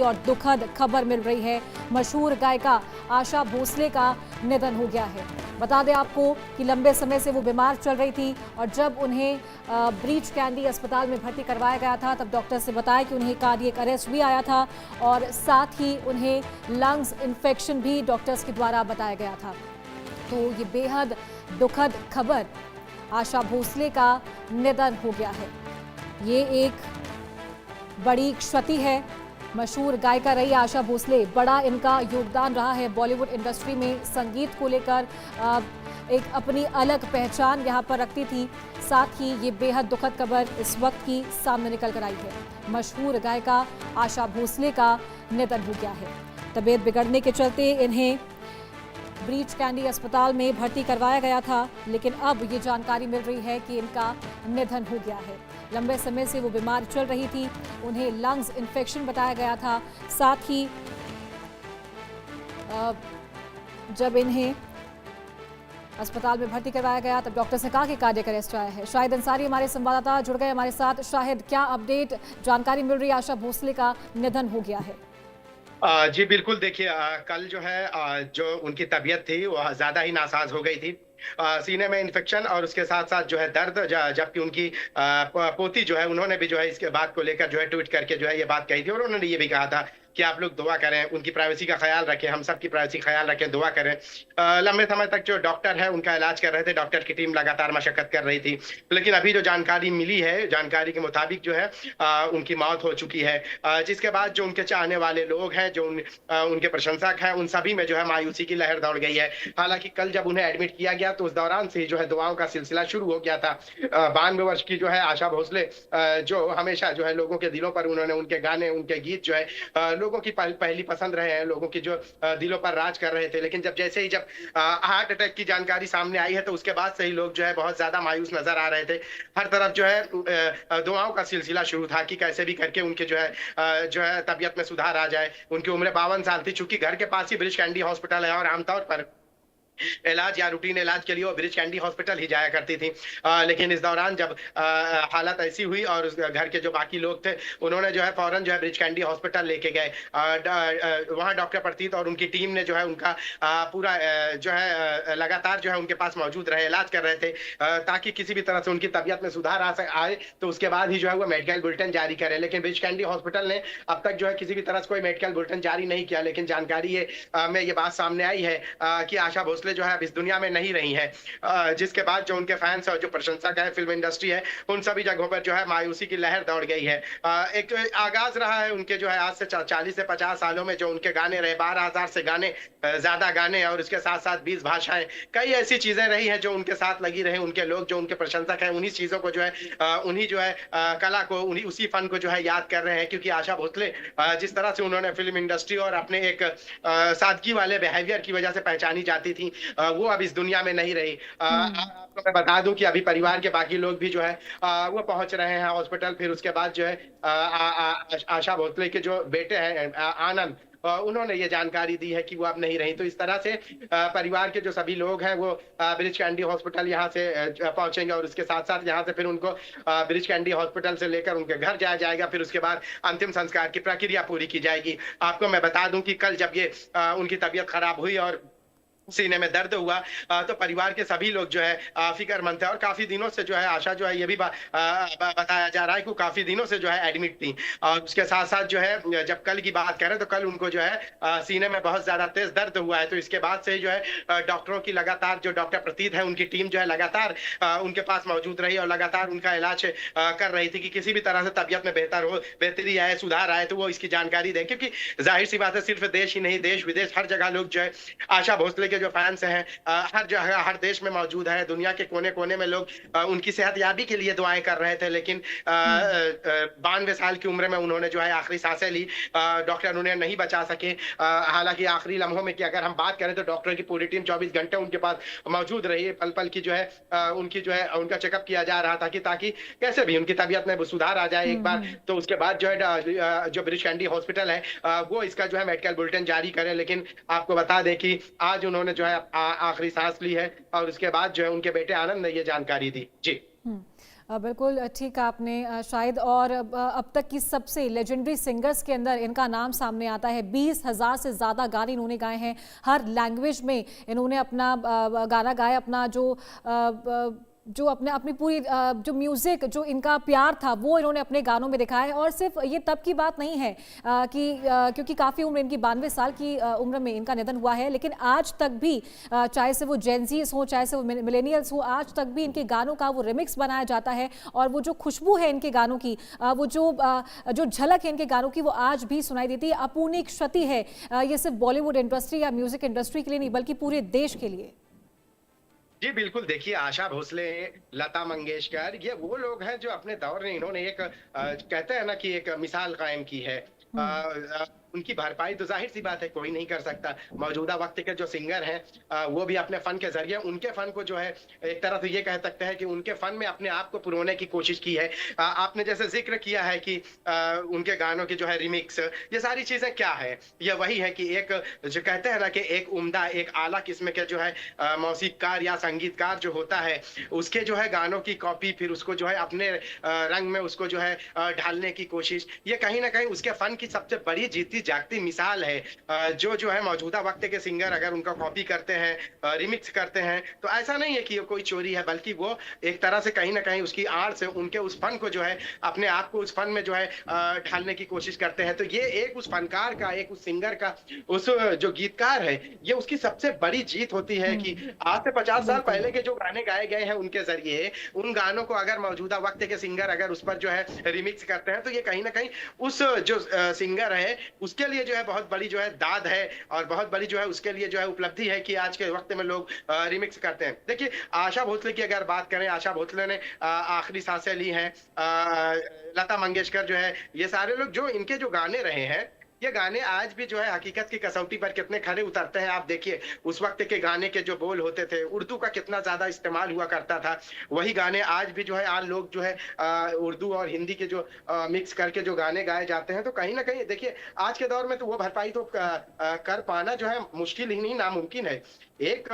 और दुखद खबर मिल रही है। मशहूर गायिका आशा भोसले का निधन हो गया है। बता दें आपको कि लंबे समय से वो बीमार चल रही थी और जब उन्हें ब्रीच कैंडी अस्पताल में भर्ती करवाया गया था तब डॉक्टर से बताया कि उन्हें कार्डियक अरेस्ट भी आया था और साथ ही उन्हें लंग्स इन्फेक्शन भी डॉक्टर्स के द्वारा बताया गया था। तो ये बेहद दुखद खबर, आशा भोसले का निधन हो गया है। ये एक बड़ी क्षति है। मशहूर गायिका रही आशा भोसले, बड़ा इनका योगदान रहा है बॉलीवुड इंडस्ट्री में। संगीत को लेकर एक अपनी अलग पहचान यहाँ पर रखती थी। साथ ही ये बेहद दुखद खबर इस वक्त की सामने निकल कर आई है। मशहूर गायिका आशा भोसले का निधन हो गया है। तबीयत बिगड़ने के चलते इन्हें ब्रीच कैंडी अस्पताल में भर्ती करवाया गया था, लेकिन अब ये जानकारी मिल रही है कि इनका निधन हो गया है। लंबे समय से वो बीमार चल रही थी, उन्हें लंग्स इन्फेक्शन बताया गया था। साथ ही जब इन्हें अस्पताल में भर्ती करवाया गया तब डॉक्टर्स ने कहा कि कार्डियक अरेस्ट आया है। शाहिद अंसारी हमारे संवाददाता जुड़ गए हमारे साथ। शाहिद, क्या अपडेट जानकारी मिल रही है? आशा भोसले का निधन हो गया है। जी बिल्कुल, देखिए कल जो है जो उनकी तबीयत थी वो ज़्यादा ही नासाज हो गई थी। सीने में इन्फेक्शन और उसके साथ-साथ जो है दर्द, जबकि उनकी पोती जो है उन्होंने भी जो है इसके बात को लेकर जो है ट्वीट करके जो है ये बात कही थी और उन्होंने ये भी कहा था कि आप लोग दुआ करें, उनकी प्राइवेसी का ख्याल रखें, हम सबकी प्राइवेसी का ख्याल रखें, दुआ करें। लंबे समय तक जो डॉक्टर है उनका इलाज कर रहे थे, डॉक्टर की टीम लगातार मशक्कत कर रही थी। लेकिन अभी जो जानकारी मिली है, जानकारी के मुताबिक जो है उनकी मौत हो चुकी है। जिसके बाद जो उनके चाहने वाले लोग हैं, जो उनके प्रशंसक हैं, उन सभी में जो है मायूसी की लहर दौड़ गई है। हालाँकि कल जब उन्हें एडमिट किया गया तो उस दौरान से ही जो है दुआओं का सिलसिला शुरू हो गया था। 92 वर्ष की जो है आशा भोसले, जो हमेशा जो है लोगों के दिलों पर उन्होंने उनके गाने, उनके गीत जो है लोगों की पहली पसंद रहे हैं, लोगों की जो दिलों पर राज कर रहे थे। लेकिन जैसे ही हार्ट अटैक की जानकारी सामने आई है तो उसके बाद से ही लोग जो है बहुत ज़्यादा मायूस नज़र आ रहे थे। हर तरफ जो है दुआओं का सिलसिला शुरू था कि कैसे भी करके उनके जो है तबीयत में सुधार आ जाए। उनकी उम्र 52 साल थी, चूँकि घर के पास ही ब्रीच कैंडी हॉस्पिटल है और आमतौर पर इलाज या रूटीन इलाज के लिए वो ब्रीच कैंडी हॉस्पिटल ही जाया करती थी। लेकिन इस दौरान जब हालत ऐसी हुई और उस घर के जो बाकी लोग थे उन्होंने जो है फौरन जो है ब्रीच कैंडी हॉस्पिटल लेके गए। वहाँ डॉक्टर प्रतीत और उनकी टीम ने जो है उनका पूरा जो है लगातार जो है उनके पास मौजूद रहे, इलाज कर रहे थे ताकि किसी भी तरह से उनकी तबीयत में सुधार आए तो उसके बाद ही जो है वो मेडिकल बुलेटिन जारी करें। लेकिन ब्रीच कैंडी हॉस्पिटल ने अब तक जो है किसी भी तरह से कोई मेडिकल बुलेटिन जारी नहीं किया। लेकिन जानकारी में ये बात सामने आई है कि आशा भोसले जो है अब इस दुनिया में नहीं रही है। जिसके बाद जो उनके फैंस और जो प्रशंसक है, फिल्म इंडस्ट्री है, उन सभी जगहों पर जो है मायूसी की लहर दौड़ गई है। एक आगाज रहा है उनके जो है आज से 40 से 50 सालों में जो उनके गाने रहे, 12,000 से ज्यादा गाने और उसके साथ-साथ 20 भाषाएं, कई ऐसी चीजें रही हैं जो उनके साथ लगी रही। उनके लोग जो उनके प्रशंसक हैं उन्हीं चीजों को जो है उन्हीं जो है कला को, उसी फन को जो है याद कर रहे हैं। क्योंकि आशा भोसले जिस तरह से उन्होंने फिल्म इंडस्ट्री और अपने एक सादगी वाले बिहेवियर की वजह से पहचानी जाती थी, वो अब इस दुनिया में नहीं रही। आपको मैं बता दूं कि अभी परिवार के बाकी लोग भी जो है वो पहुंच रहे हैं हॉस्पिटल। फिर उसके बाद जो है आशा भोसले के जो बेटे हैं आनंद, उन्होंने ये जानकारी दी है कि वो अब नहीं रही। तो इस तरह से परिवार के जो सभी लोग हैं वो ब्रीच कैंडी हॉस्पिटल यहाँ से पहुंचेंगे और उसके साथ साथ यहाँ से फिर उनको ब्रीच कैंडी हॉस्पिटल से लेकर उनके घर जाया जाएगा। फिर उसके बाद अंतिम संस्कार की प्रक्रिया पूरी की जाएगी। आपको मैं बता दूं कि कल जब ये उनकी तबीयत खराब हुई और सीने में दर्द हुआ तो परिवार के सभी लोग जो है फिक्रमंद थे और काफी दिनों से जो है आशा जो है ये भी बताया जा रहा है कि काफी दिनों से जो है एडमिट थी। और उसके साथ साथ जो है जब कल की बात करें तो कल उनको जो है सीने में बहुत ज्यादा तेज दर्द हुआ है। तो इसके बाद से जो है डॉक्टरों की लगातार, जो डॉक्टर प्रतीत है उनकी टीम जो है लगातार उनके पास मौजूद रही और लगातार उनका इलाज कर रही थी कि किसी भी तरह से तबीयत में बेहतरी आए, सुधार आए तो वो इसकी जानकारी दें। क्योंकि जाहिर सी बात है सिर्फ देश ही नहीं, देश विदेश हर जगह लोग जो है आशा भोसले जो फैंस हैं हर जगह, हर देश में मौजूद है। दुनिया के कोने-कोने में लोग उनकी सेहतयाबी के लिए दुआएं कर रहे थे। लेकिन 92 साल की उम्र में उन्होंने जो है आखिरी सांसें ली। डॉक्टर उन्हें नहीं बचा सके। हालांकि आखिरी लम्हों में की अगर हम बात करें तो डॉक्टर की पूरी टीम 24 घंटे उनके पास मौजूद रही है। पल-पल की जो है उनकी जो है उनका चेकअप किया जा रहा था कि ताकि कैसे भी उनकी तबीयत में सुधार आ जाए एक बार। तो उसके बाद जो है जो ब्रीच कैंडी हॉस्पिटल है वो इसका जो है मेडिकल बुलेटिन जारी करें। लेकिन आपको बता दें कि आज उन्होंने जो है आखिरी सांस ली है और उसके बाद जो है उनके बेटे आनंद ने ये जानकारी दी। जी। बिल्कुल ठीक कहा आपने शायद। और अब तक की सबसे लेजेंडरी सिंगर्स के अंदर इनका नाम सामने आता है। 20,000 से ज़्यादा गाने इन्होंने गाए हैं, हर लैंग्वेज में इन्होंने अपना गाना गाया। अपना जो अपने अपनी पूरी जो म्यूज़िक, जो इनका प्यार था, वो इन्होंने अपने गानों में दिखाया है। और सिर्फ ये तब की बात नहीं है क्योंकि काफ़ी उम्र इनकी 92 साल की उम्र में इनका निधन हुआ है, लेकिन आज तक भी चाहे से वो जेनजीज हो, चाहे से वो मिलेनियल्स हो, आज तक भी इनके गानों का वो रिमिक्स बनाया जाता है। और वो जो खुशबू है इनके गानों की, वो जो झलक है इनके गानों की, वो आज भी सुनाई देती है। अपूर्णीय क्षति है ये सिर्फ बॉलीवुड इंडस्ट्री या म्यूजिक इंडस्ट्री के लिए नहीं, बल्कि पूरे देश के लिए। जी, बिल्कुल देखिए आशा भोसले, लता मंगेशकर ये वो लोग हैं जो अपने दौर में इन्होंने एक कहते हैं ना कि एक मिसाल कायम की है। उनकी भरपाई तो ज़ाहिर-सी बात है कोई नहीं कर सकता। मौजूदा वक़्त के जो सिंगर हैं वो भी अपने फ़न के ज़रिए उनके फ़न को जो है एक तरह से ये कह सकते हैं कि उनके फ़न में अपने आप को पिरोने की कोशिश की है। आपने जैसे ज़िक्र किया है कि उनके गानों की जो है रिमिक्स, ये सारी चीज़ें क्या है? ये वही है कि एक जो कहते हैं ना कि एक उम्दा, एक आला किस्म के जो है मौसीक़ार या संगीतकार जो होता है, उसके जो है गानों की कॉपी, फिर उसको जो है अपने रंग में उसको जो है ढालने की कोशिश, ये कहीं न कहीं उसके फ़न की सबसे बड़ी जीती जागती मिसाल है। जो है मौजूदा वक़्त के सिंगर अगर उनका कॉपी करते हैं, रिमिक्स करते हैं, तो ऐसा नहीं है कि ये कोई चोरी है, बल्कि वो एक तरह से कहीं न कहीं उसकी आड़ से उनके उस फ़न को जो है, अपने आप को उस फ़न में जो है ढालने की कोशिश करते हैं। तो ये एक उस फ़नकार का, एक उस सिंगर का, उस जो गीतकार है, ये उसकी सबसे बड़ी जीत होती है कि आज से 50 साल पहले के जो गाने गाए गए हैं उनके ज़रिए, उन गानों को अगर मौजूदा वक़्त के सिंगर अगर उस पर जो है रिमिक्स करते हैं, तो ये कहीं न कहीं उस जो सिंगर है, उसके लिए जो है बहुत बड़ी जो है दाद है और बहुत बड़ी जो है उसके लिए जो है उपलब्धि है कि आज के वक़्त में लोग रिमिक्स करते हैं। देखिए, आशा भोसले की अगर बात करें, आशा भोसले ने आखिरी साँसें ली हैं। लता मंगेशकर जो है, ये सारे लोग जो इनके जो गाने रहे हैं, ये गाने आज भी जो है हकीकत की कसौटी पर कितने खरे उतरते हैं। आप देखिए, उस वक़्त के गाने के जो बोल होते थे, उर्दू का कितना ज़्यादा इस्तेमाल हुआ करता था। वही गाने आज भी जो है आज लोग जो है उर्दू और हिंदी के जो मिक्स करके जो गाने गाए जाते हैं, तो कहीं न कहीं देखिए आज के दौर में तो वो भरपाई तो कर पाना जो है मुश्किल ही नहीं, नामुमकिन है। एक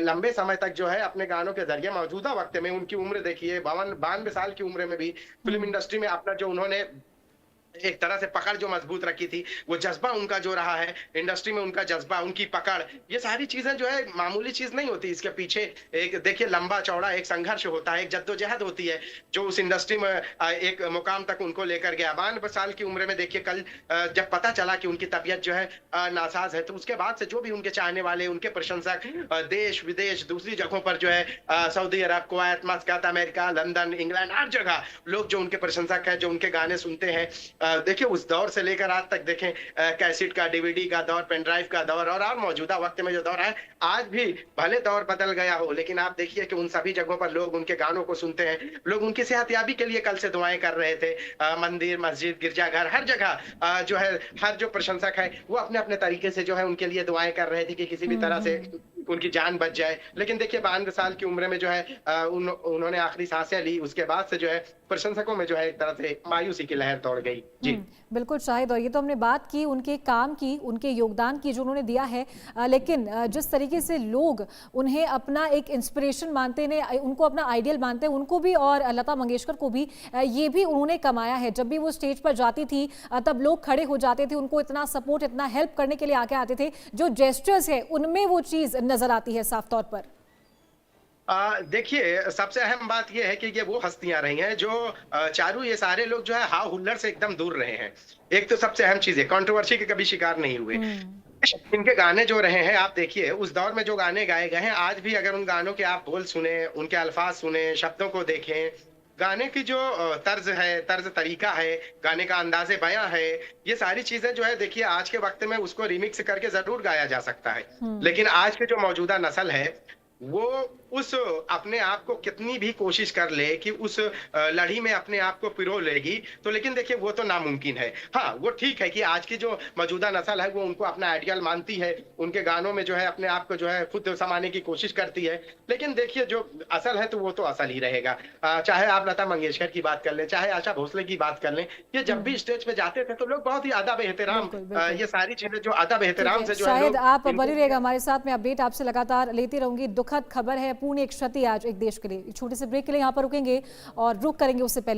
लंबे समय तक जो है अपने गानों के ज़रिए मौजूदा वक़्त में उनकी उम्र देखिए 52 साल की उम्र में भी फ़िल्म इंडस्ट्री में अपना जो उन्होंने एक तरह से पकड़ जो मजबूत रखी थी, वो जज़्बा उनका जो रहा है, इंडस्ट्री में उनका जज़्बा, उनकी पकड़, ये सारी चीज़ें जो है मामूली चीज़ नहीं होती। इसके पीछे एक देखिए लंबा-चौड़ा एक संघर्ष होता है, एक जद्दोजहद होती है, जो उस इंडस्ट्री में एक मुकाम तक उनको लेकर गया। 52 साल की उम्र में देखिए कल जब पता चला कि उनकी तबीयत जो है नासाज़ है, तो उसके बाद से जो भी उनके चाहने वाले, उनके प्रशंसक देश-विदेश दूसरी जगहों पर जो है Saudi Arab, Kuwait, Muscat, America, London, England, हर जगह लोग जो उनके प्रशंसक हैं, जो उनके गाने सुनते हैं, देखिए उस दौर से लेकर आज तक देखें कैसेट का, डीवीडी का दौर, पेन ड्राइव का दौर और मौजूदा वक्त में जो दौर है, आज भी भले दौर बदल गया हो, लेकिन आप देखिए कि उन सभी जगहों पर लोग उनके गानों को सुनते हैं। लोग उनकी सेहतयाबी के लिए कल से दुआएं कर रहे थे। मंदिर, मस्जिद, गिरजाघर, हर जगह जो है हर जो प्रशंसक है वो अपने-अपने तरीके से जो है उनके लिए दुआएं कर रहे थे कि किसी भी तरह से उनकी जान बच जाए। लेकिन देखिए 52 साल की उम्र में जो है उन्होंने आखिरी सांसें ली, उसके बाद से जो है प्रशंसकों में जो है एक तरह से मायूसी की लहर दौड़ गई। जी। बिल्कुल शाहिद। और ये तो हमने बात की उनके काम की, उनके योगदान की जो उन्होंने दिया है, लेकिन जिस तरीके से लोग उन्हें अपना एक इंस्पिरेशन मानते हैं, उनको अपना आइडियल मानते हैं, उनको भी और लता मंगेशकर को भी ये भी उन्होंने कमाया है। जब भी वो स्टेज पर जाती थी तब लोग खड़े हो जाते थे, उनको इतना सपोर्ट, इतना हेल्प करने के लिए आगे आते थे। जो जेस्चर्स है उनमें वो चीज़ नजर आती है साफ तौर पर। देखिए सबसे अहम बात ये है कि ये वो हस्तियां रही हैं जो चारों ये सारे लोग जो है हाव हुल्लड़ से एकदम दूर रहे हैं। एक तो सबसे अहम चीज है, कंट्रोवर्सी के कभी शिकार नहीं हुए। इनके गाने जो रहे हैं, आप देखिए उस दौर में जो गाने गाए गए हैं, आज भी अगर उन गानों के आप बोल सुने, उनके अल्फाज सुने, शब्दों को देखें, गाने की जो तर्ज है, तर्ज तरीका है, गाने का अंदाज़े बयां है, ये सारी चीजें जो है देखिए आज के वक्त में उसको रिमिक्स करके जरूर गाया जा सकता है। लेकिन आज के जो मौजूदा नस्ल है, वो उस अपने आप को कितनी भी कोशिश कर ले कि उस लड़ी में अपने आप को पिरो लेगी, तो लेकिन देखिए वो तो नामुमकिन है। हाँ, वो ठीक है कि आज की जो मौजूदा नस्ल है वो उनको अपना आइडियल मानती है, उनके गानों में जो है अपने आप को जो है खुद समाने की कोशिश करती है। लेकिन देखिए जो असल है तो वो तो असल ही रहेगा। चाहे आप लता मंगेशकर की बात कर लें, चाहे आशा भोसले की बात कर लें, ये जब भी स्टेज पे जाते थे तो लोग बहुत ही अदब एहतराम, ये सारी चीजें जो अदब एहतराम से जो है शायद लोग आप बने रहिएगा हमारे साथ, मैं अपडेट आपसे लगातार लेती रहूंगी। दुखद खबर है महत्वपूर्ण एक क्षति आज एक देश के लिए। एक छोटे से ब्रेक के लिए यहाँ पर रुकेंगे और रुक करेंगे उससे पहले